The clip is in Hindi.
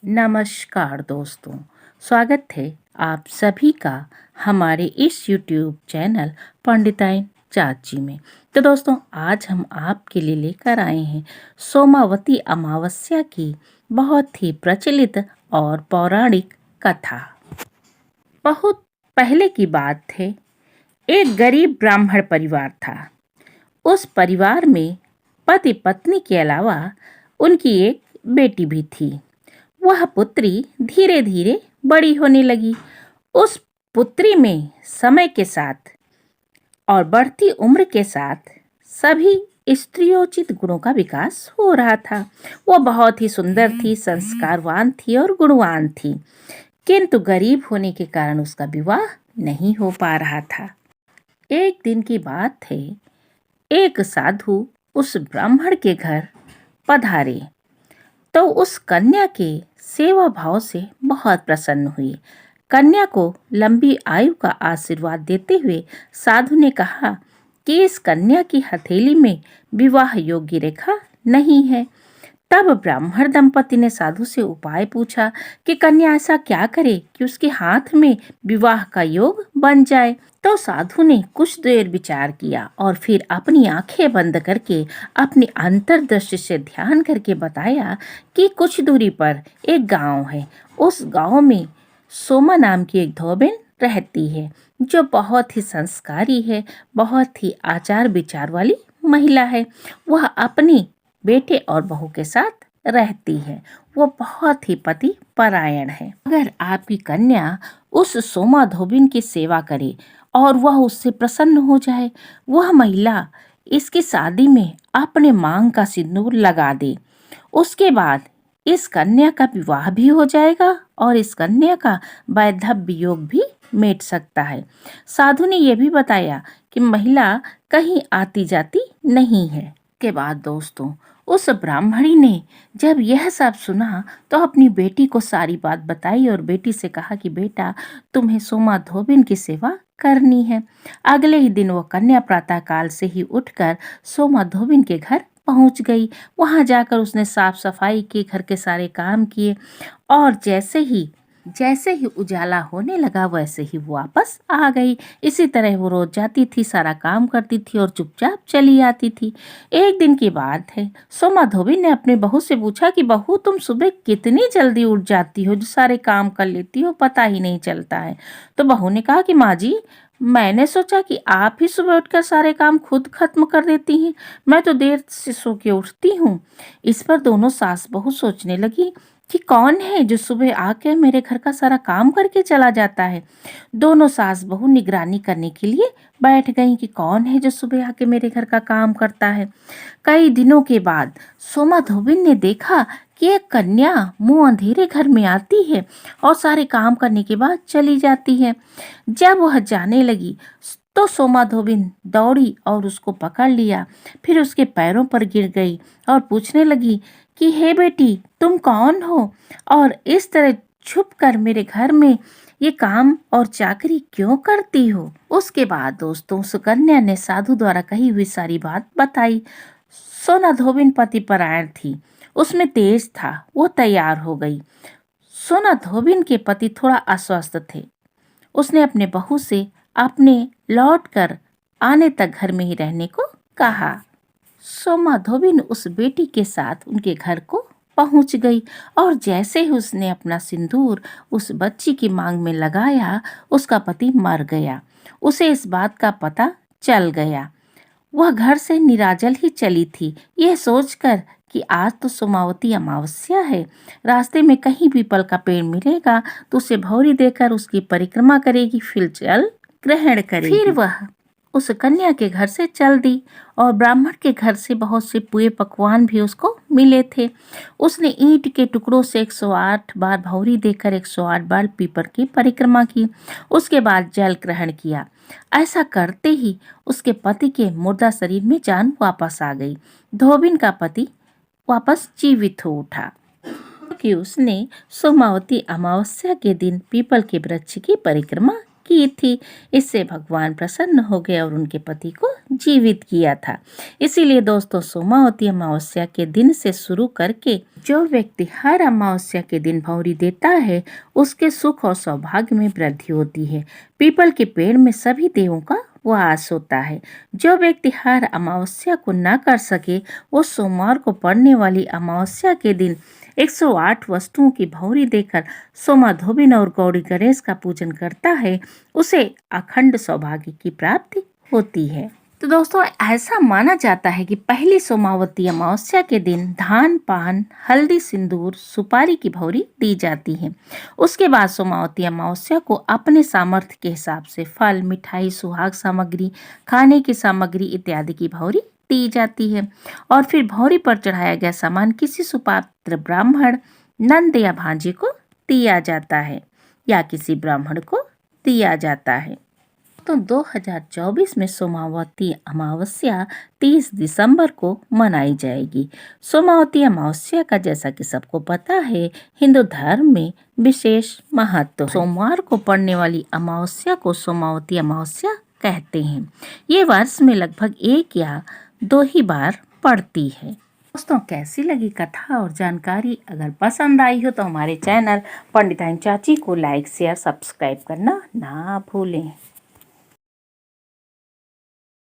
नमस्कार दोस्तों, स्वागत है आप सभी का हमारे इस YouTube चैनल पंडिताइन चाची में। तो दोस्तों, आज हम आपके लिए लेकर आए हैं सोमावती अमावस्या की बहुत ही प्रचलित और पौराणिक कथा। बहुत पहले की बात है, एक गरीब ब्राह्मण परिवार था। उस परिवार में पति पत्नी के अलावा उनकी एक बेटी भी थी। वह पुत्री धीरे धीरे बड़ी होने लगी। उस पुत्री में समय के साथ और बढ़ती उम्र के साथ सभी स्त्रियोचित गुणों का विकास हो रहा था। वह बहुत ही सुंदर थी, संस्कारवान थी और गुणवान थी, किंतु गरीब होने के कारण उसका विवाह नहीं हो पा रहा था। एक दिन की बात है, एक साधु उस ब्राह्मण के घर पधारे तो उस कन्या के सेवा भाव से बहुत प्रसन्न हुई। कन्या को लंबी आयु का आशीर्वाद देते हुए साधु ने कहा कि इस कन्या की हथेली में विवाह योग्य रेखा नहीं है। तब ब्राह्मण दंपति ने साधु से उपाय पूछा कि कन्या ऐसा क्या करे कि उसके हाथ में विवाह का योग बन जाए। तो साधु ने कुछ देर विचार किया और फिर अपनी आंखें बंद करके अपनी अंतर्दृष्टि से ध्यान करके बताया कि कुछ दूरी पर एक गांव है। उस गांव में सोमा नाम की एक धोबन रहती है, जो बहुत ही संस्कारी है, बहुत ही आचार विचार वाली महिला है। वह अपनी बेटे और बहू के साथ रहती है। वो बहुत ही पति परायण है। अगर आपकी कन्या उस सोमा धोबिन की सेवा करे और वह उससे प्रसन्न हो जाए, वह महिला इसकी शादी में अपने मांग का सिंदूर लगा दे, उसके बाद इस कन्या का विवाह भी हो जाएगा और इस कन्या का वैधव्य योग भी मिट सकता है। साधु ने यह भी बताया कि महिला कहीं आती जाती नहीं है। के बाद दोस्तों, उस ब्राह्मणी ने जब यह सब सुना तो अपनी बेटी को सारी बात बताई और बेटी से कहा कि बेटा, तुम्हें सोमा धोबिन की सेवा करनी है। अगले ही दिन वो कन्या प्रातः काल से ही उठकर सोमा धोबिन के घर पहुंच गई। वहां जाकर उसने साफ सफाई की, घर के सारे काम किए और जैसे ही उजाला होने लगा वैसे ही वो वापस आ गई। इसी तरह वो रोज जाती थी, सारा काम करती थी और चुपचाप चली आती थी। एक दिन की बात है, सोमा धोबी ने अपने बहू से पूछा कि बहू, तुम सुबह कितनी जल्दी उठ जाती हो, जो सारे काम कर लेती हो, पता ही नहीं चलता है। तो बहू ने कहा कि माँ जी, मैंने सोचा कि आप ही सुबह उठकर सारे काम खुद खत्म कर देती हैं, मैं तो देर से सो के उठती हूँ। इस पर दोनों सास बहू सोचने लगी कि कौन है जो सुबह आके मेरे घर का सारा काम करके चला जाता है। दोनों सास बहू निगरानी करने के लिए बैठ गईं कि कौन है जो सुबह आके मेरे घर का काम करता है। कई दिनों के बाद सोमा धोबिन ने देखा कि एक कन्या मुंह अंधेरे घर में आती है और सारे काम करने के बाद चली जाती है। जब वह जाने लगी तो सोमा धोबिन दौड़ी और उसको पकड़ लिया, फिर उसके पैरों पर गिर गई और पूछने लगी कि हे बेटी, तुम कौन हो और इस तरह छुप कर मेरे घर में ये काम और चाकरी क्यों करती हो। उसके बाद दोस्तों, सुकन्या ने साधु द्वारा कही हुई सारी बात बताई। सोना धोबिन पति परायण थी, उसमें तेज था, वो तैयार हो गई। सोना धोबिन के पति थोड़ा अस्वस्थ थे। उसने अपने बहू से अपने लौट कर आने तक घर में ही रहने को कहा। सोमा धोबिन उस बेटी के साथ उनके घर को पहुंच गई और जैसे ही उसने अपना सिंदूर उस बच्ची की मांग में लगाया, उसका पति मर गया। उसे इस बात का पता चल गया। वह घर से निराजल ही चली थी, यह सोचकर कि आज तो सोमावती अमावस्या है, रास्ते में कहीं पीपल का पेड़ मिलेगा तो उसे भौरी देकर उसकी परिक्रमा करेगी, फिर जल ग्रहण करेगी। फिर वह उस कन्या के घर से चल दी और ब्राह्मण के घर से बहुत से पुए पकवान भी उसको मिले थे। उसने ईंट के टुकड़ों से 108 बार भौरी देकर 108 बार पीपल की परिक्रमा की। उसके बाद जल ग्रहण किया। ऐसा करते ही उसके पति के मुर्दा शरीर में जान वापस आ गई। धोबिन का पति वापस जीवित हो उठा कि उसने सोमावती अमावस्या के दिन पीपल के वृक्ष की परिक्रमा की थी। इससे भगवान प्रसन्न हो गए और उनके पति को जीवित किया था। इसीलिए दोस्तों सोमावती अमावस्या के दिन से शुरू करके जो व्यक्ति हर अमावस्या के दिन भौरी देता है उसके सुख और सौभाग्य में वृद्धि होती है। पीपल के पेड़ में सभी देवों का वास होता है। जो व्यक्ति हर अमावस्या को न कर सके वो सोमवार को पड़ने वाली अमावस्या के दिन 108 वस्तुओं की भौरी देकर सोमा धोबिन और गौरी गणेश का पूजन करता है, उसे अखंड सौभाग्य की प्राप्ति होती है। तो दोस्तों ऐसा माना जाता है कि पहली सोमावती अमावस्या के दिन धान, पान, हल्दी, सिंदूर, सुपारी की भौरी दी जाती है। उसके बाद सोमावती अमावस्या को अपने सामर्थ्य के हिसाब से फल, मिठाई, सुहाग सामग्री, खाने की सामग्री इत्यादि की भौरी दी जाती है और फिर भौरी पर चढ़ाया गया सामान किसी सुपात्र ब्राह्मण, नंद या भांजे को दिया जाता है या किसी ब्राह्मण को दिया जाता है। तो 2024 में सोमावती अमावस्या 30 दिसंबर को मनाई जाएगी। सोमावती अमावस्या का जैसा कि सबको पता है हिंदू धर्म में विशेष महत्व है। सोमवार को पड़ने वाली अमावस्या को सोमावती अमावस्या कहते हैं। ये वर्ष में लगभग 1 या 2 ही बार पड़ती है। दोस्तों कैसी लगी कथा और जानकारी? अगर पसंद आई हो तो हमारे चैनल पंडिताइन चाची को लाइक, शेयर, सब्सक्राइब करना ना भूलें।